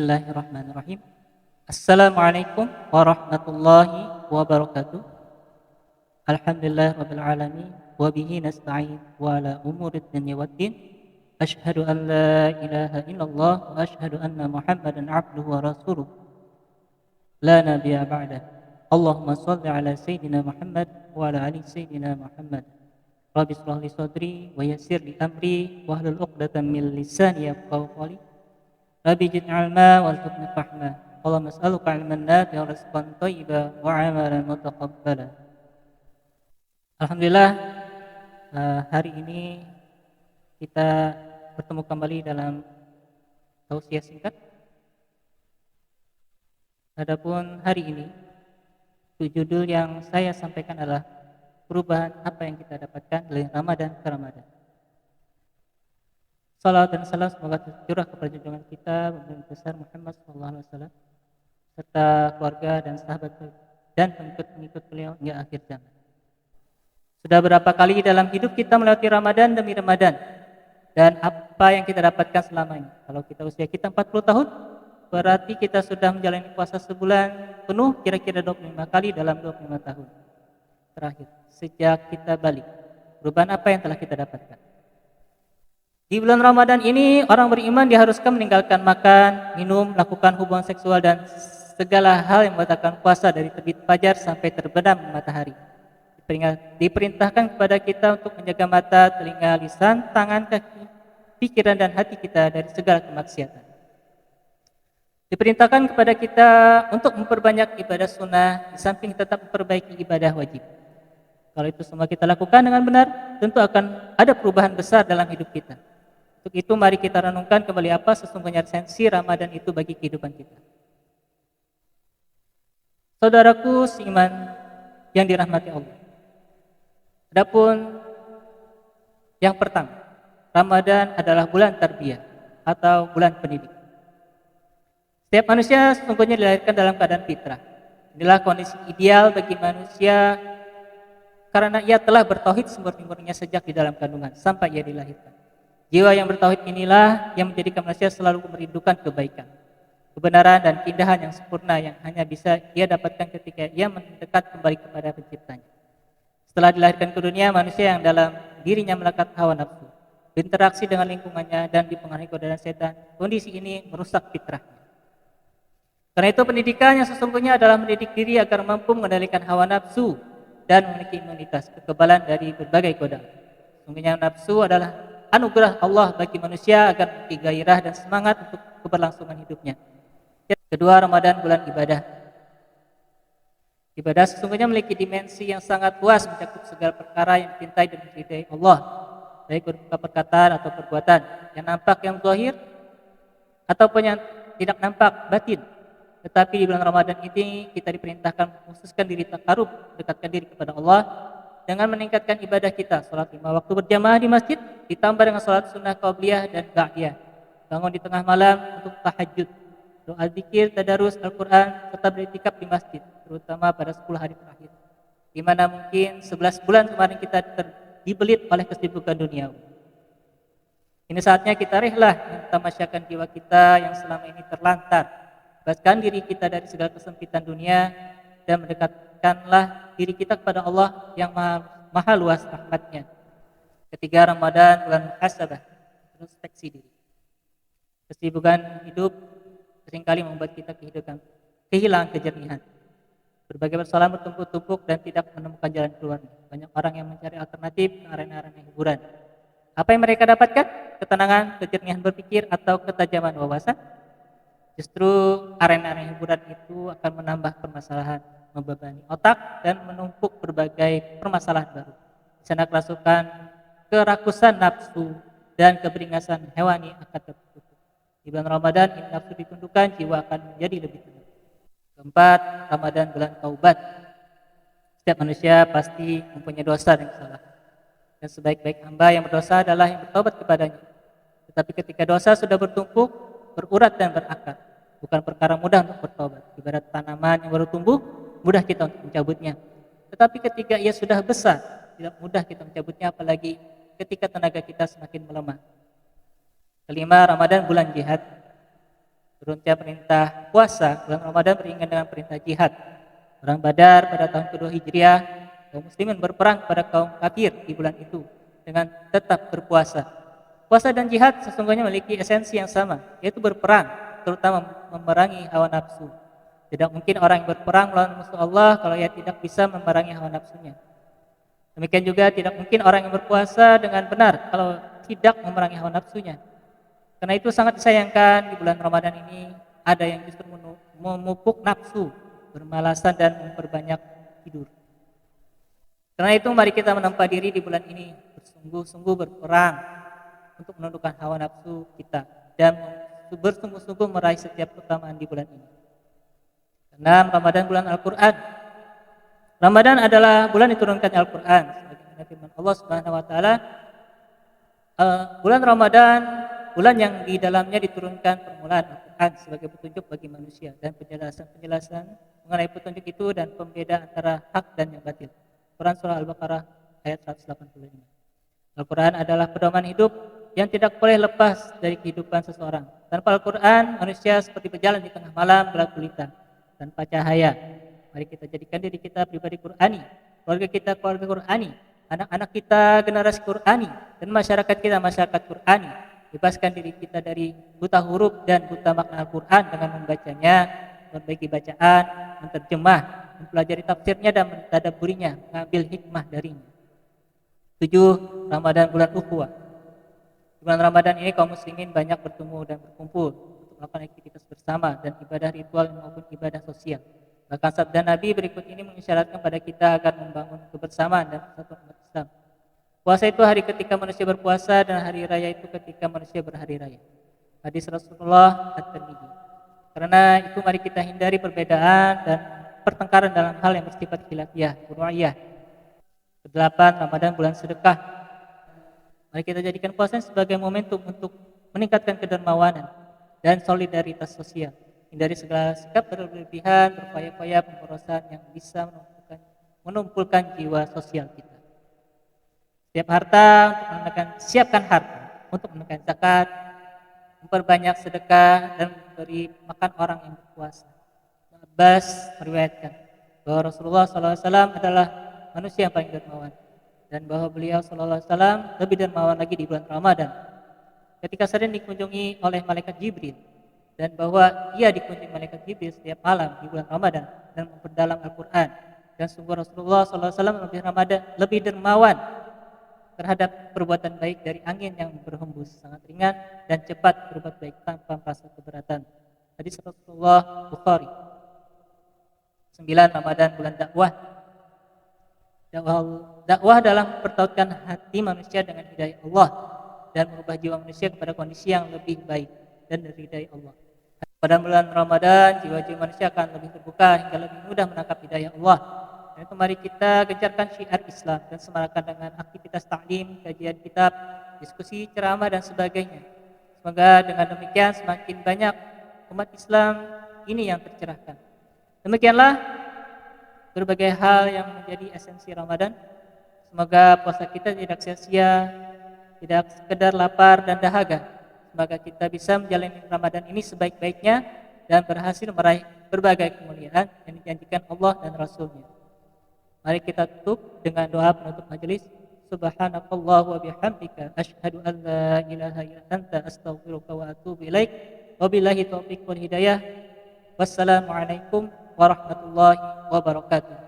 Bismillahirrahmanirrahim. Assalamualaikum warahmatullahi wabarakatuh. Alhamdulillah rabbil alamin wa bihi nasta'in wa ala umuri dunya waddin. Asyhadu an la ilaha illallah wa asyhadu anna Muhammadan abduhu wa rasuluh. La nabiyya ba'dah. Allahumma shalli ala sayyidina Muhammad wa ala ali sayyidina Muhammad. Rabbi shrah li sadri wa yassir li amri wa hlul 'uqdatam min lisani yafqahu qawli. Rabbi zidni ilma warzuqni fahma. Allahumma as'aluka ilman nafi'an wa rizqan thayyiban wa 'amalan mutaqabbala. Alhamdulillah, hari ini kita bertemu kembali dalam tausiah singkat. Adapun hari ini, judul yang saya sampaikan adalah perubahan apa yang kita dapatkan dari Ramadan ke Ramadan. Salam dan salam semoga tercurah kepada junjungan kita Nabi besar Muhammad SAW serta keluarga dan sahabat dan pengikut-pengikut beliau hingga akhir zaman. Sudah berapa kali dalam hidup kita melewati Ramadan demi Ramadan, dan apa yang kita dapatkan selama ini? Kalau kita usia kita 40 tahun, berarti kita sudah menjalani puasa sebulan penuh, kira-kira 25 kali dalam 25 tahun terakhir sejak kita balik. Perubahan apa yang telah kita dapatkan? Di bulan Ramadan ini orang beriman diharuskan meninggalkan makan, minum, melakukan hubungan seksual dan segala hal yang membatalkan puasa dari terbit fajar sampai terbenam matahari. Diperintahkan kepada kita untuk menjaga mata, telinga, lisan, tangan, kaki, pikiran dan hati kita dari segala kemaksiatan. Diperintahkan kepada kita untuk memperbanyak ibadah sunnah di samping tetap memperbaiki ibadah wajib. Kalau itu semua kita lakukan dengan benar, tentu akan ada perubahan besar dalam hidup kita. Untuk itu mari kita renungkan kembali apa sesungguhnya esensi Ramadan itu bagi kehidupan kita. Saudaraku seiman yang dirahmati Allah. Adapun yang pertama, Ramadan adalah bulan tarbiyah atau bulan pendidik. Setiap manusia sesungguhnya dilahirkan dalam keadaan fitrah. Inilah kondisi ideal bagi manusia karena ia telah bertauhid semurni-murninya sejak di dalam kandungan sampai ia dilahirkan. Jiwa yang bertauhid inilah yang menjadikan manusia selalu merindukan kebaikan, kebenaran dan keindahan yang sempurna yang hanya bisa ia dapatkan ketika ia mendekat kembali kepada penciptanya. Setelah dilahirkan ke dunia, manusia yang dalam dirinya melekat hawa nafsu, berinteraksi dengan lingkungannya dan dipengaruhi godaan setan. Kondisi ini merusak fitrahnya. Karena itu pendidikan yang sesungguhnya adalah mendidik diri agar mampu mengendalikan hawa nafsu dan memiliki imunitas kekebalan dari berbagai godaan. Sesungguhnya nafsu adalah anugerah Allah bagi manusia agar memiliki gairah dan semangat untuk keberlangsungan hidupnya. Kedua, Ramadan bulan ibadah. Ibadah sesungguhnya memiliki dimensi yang sangat luas mencakup segala perkara yang dicintai dan diridai Allah, baik berupa perkataan atau perbuatan yang nampak yang zahir ataupun yang tidak nampak batin. Tetapi di bulan Ramadan ini kita diperintahkan mengkhususkan diri takarub, dekatkan diri kepada Allah dengan meningkatkan ibadah kita, salat 5 waktu berjamaah di masjid, ditambah dengan salat sunnah qabliyah dan ba'diyah. Bangun di tengah malam untuk tahajud, doa zikir, tadarus Al-Quran, serta beriktikaf di masjid, terutama pada 10 hari terakhir, di mana mungkin 11 bulan kemarin kita dibelit oleh kesibukan duniawi. Ini saatnya kita rehlah mentamasyakan jiwa kita yang selama ini terlantar, bebaskan diri kita dari segala kesempitan dunia dan mendekatkanlah diri kita kepada Allah yang maha luas rahmatnya. Ketiga, Ramadan bulan muhasabah, introspeksi diri. Kesibukan hidup seringkali membuat kita kehilangan kejernihan. Berbagai persoalan bertumpuk-tumpuk dan tidak menemukan jalan keluar. Banyak orang yang mencari alternatif ke arena-arena hiburan. Apa yang mereka dapatkan? Ketenangan, kejernihan berpikir, atau ketajaman wawasan? Justru arena-arena hiburan itu akan menambah permasalahan, membebani otak dan menumpuk berbagai permasalahan baru. Di sana kerasukan, kerakusan nafsu dan keberingasan hewani akan tertutup. Di bulan Ramadan ini nafsu ditundukkan, jiwa akan menjadi lebih tenang. Keempat, Ramadan bulan taubat. Setiap manusia pasti mempunyai dosa dan kesalahan. Dan sebaik-baik hamba yang berdosa adalah yang bertobat kepadanya. Tetapi ketika dosa sudah bertumpuk, berurat dan berakar, bukan perkara mudah untuk bertobat. Ibarat tanaman yang baru tumbuh, mudah kita untuk mencabutnya. Tetapi ketika ia sudah besar, tidak mudah kita mencabutnya, apalagi ketika tenaga kita semakin melemah. Kelima, Ramadan bulan jihad. turunnya perintah puasa bulan Ramadan beriringan dengan perintah jihad. Perang Badar pada tahun kedua Hijriah, kaum muslimin berperang kepada kaum kafir di bulan itu dengan tetap berpuasa. Puasa dan jihad sesungguhnya memiliki esensi yang sama, yaitu berperang, terutama memerangi hawa nafsu. Tidak mungkin orang yang berperang melawan musuh Allah kalau ia tidak bisa memerangi hawa nafsunya. Demikian juga tidak mungkin orang yang berpuasa dengan benar kalau tidak memerangi hawa nafsunya. Karena itu sangat disayangkan di bulan Ramadan ini ada yang justru memupuk nafsu, bermalasan dan memperbanyak tidur. Karena itu mari kita menempa diri di bulan ini bersungguh-sungguh berperang untuk menundukkan hawa nafsu kita dan bersungguh-sungguh meraih setiap keutamaan di bulan ini. Karena Ramadan bulan Al-Quran. Ramadan adalah bulan diturunkan Al-Quran. Sebagaimana firman Allah Subhanahu Wa Taala, bulan Ramadan bulan yang di dalamnya diturunkan permulaan Al-Quran sebagai petunjuk bagi manusia dan penjelasan mengenai petunjuk itu dan pembeda antara hak dan yang batil. Quran Surah Al-Baqarah ayat 185. Al-Quran adalah pedoman hidup yang tidak boleh lepas dari kehidupan seseorang. Tanpa Al-Quran, manusia seperti berjalan di tengah malam gelap gulita, tanpa cahaya. Mari kita jadikan diri kita pribadi Qur'ani, keluarga kita keluarga Qur'ani, anak-anak kita generasi Qur'ani, dan masyarakat kita masyarakat Qur'ani. Bebaskan diri kita dari buta huruf dan buta makna Al-Quran dengan membacanya, memperbaiki bacaan, menerjemah, mempelajari tafsirnya dan mentadabburinya, mengambil hikmah darinya. 7. Ramadan bulan ukhuwah. Bulan Ramadan ini kaum muslimin banyak bertemu dan berkumpul untuk melakukan aktivitas bersama dan ibadah ritual maupun ibadah sosial. Bahkan sabda Nabi berikut ini mengisyaratkan pada kita agar membangun kebersamaan dan persatuan umat Islam. Puasa itu hari ketika manusia berpuasa dan hari raya itu ketika manusia berhari raya. Hadis Rasulullah At-Tirmidzi. Karena itu mari kita hindari perbedaan dan pertengkaran dalam hal yang bersifat khilafiyah, furu'iyah. Kedelapan, Ramadan bulan sedekah. Mari kita jadikan puasa sebagai momentum untuk meningkatkan kedermawanan dan solidaritas sosial. Hindari segala sikap berlebihan, berupaya-upaya pemborosan yang bisa menumpulkan jiwa sosial kita. Siapkan harta untuk menekan zakat, memperbanyak sedekah dan memberi makan orang yang berpuasa. Abbas meriwayatkan bahwa Rasulullah SAW adalah manusia yang paling dermawan dan bahwa beliau SAW lebih dermawan lagi di bulan Ramadan ketika sering dikunjungi oleh malaikat Jibril, dan bahwa ia dikunjungi malaikat Jibril setiap malam di bulan Ramadan dan memperdalam Al-Quran. Dan sungguh Rasulullah SAW lebih dermawan terhadap perbuatan baik dari angin yang berhembus, sangat ringan dan cepat berbuat baik tanpa merasa keberatan. Hadis Rasulullah Bukhari. 9. Ramadan bulan dakwah. Dakwah dalam mempertautkan hati manusia dengan hidayah Allah dan merubah jiwa manusia kepada kondisi yang lebih baik dan diridai Allah. Pada bulan Ramadan, jiwa-jiwa manusia akan lebih terbuka hingga lebih mudah menangkap hidayah Allah. Dan itu mari kita gencarkan syiar Islam dan semarakkan dengan aktivitas taklim, kajian kitab, diskusi, ceramah dan sebagainya. Semoga dengan demikian semakin banyak umat Islam ini yang tercerahkan. Demikianlah berbagai hal yang menjadi esensi Ramadan. Semoga puasa kita tidak sia-sia, tidak sekedar lapar dan dahaga. Semoga kita bisa menjalani Ramadan ini sebaik-baiknya dan berhasil meraih berbagai kemuliaan yang dijanjikan Allah dan Rasul-Nya. Mari kita tutup dengan doa penutup majelis. Subhanakallah wa bihamdika asyhadu an la ilaha illa anta astaghfiruka wa atubu ilaik. Wabillahi taufiq wal hidayah. Wassalamualaikum warahmatullahi wabarakatuh.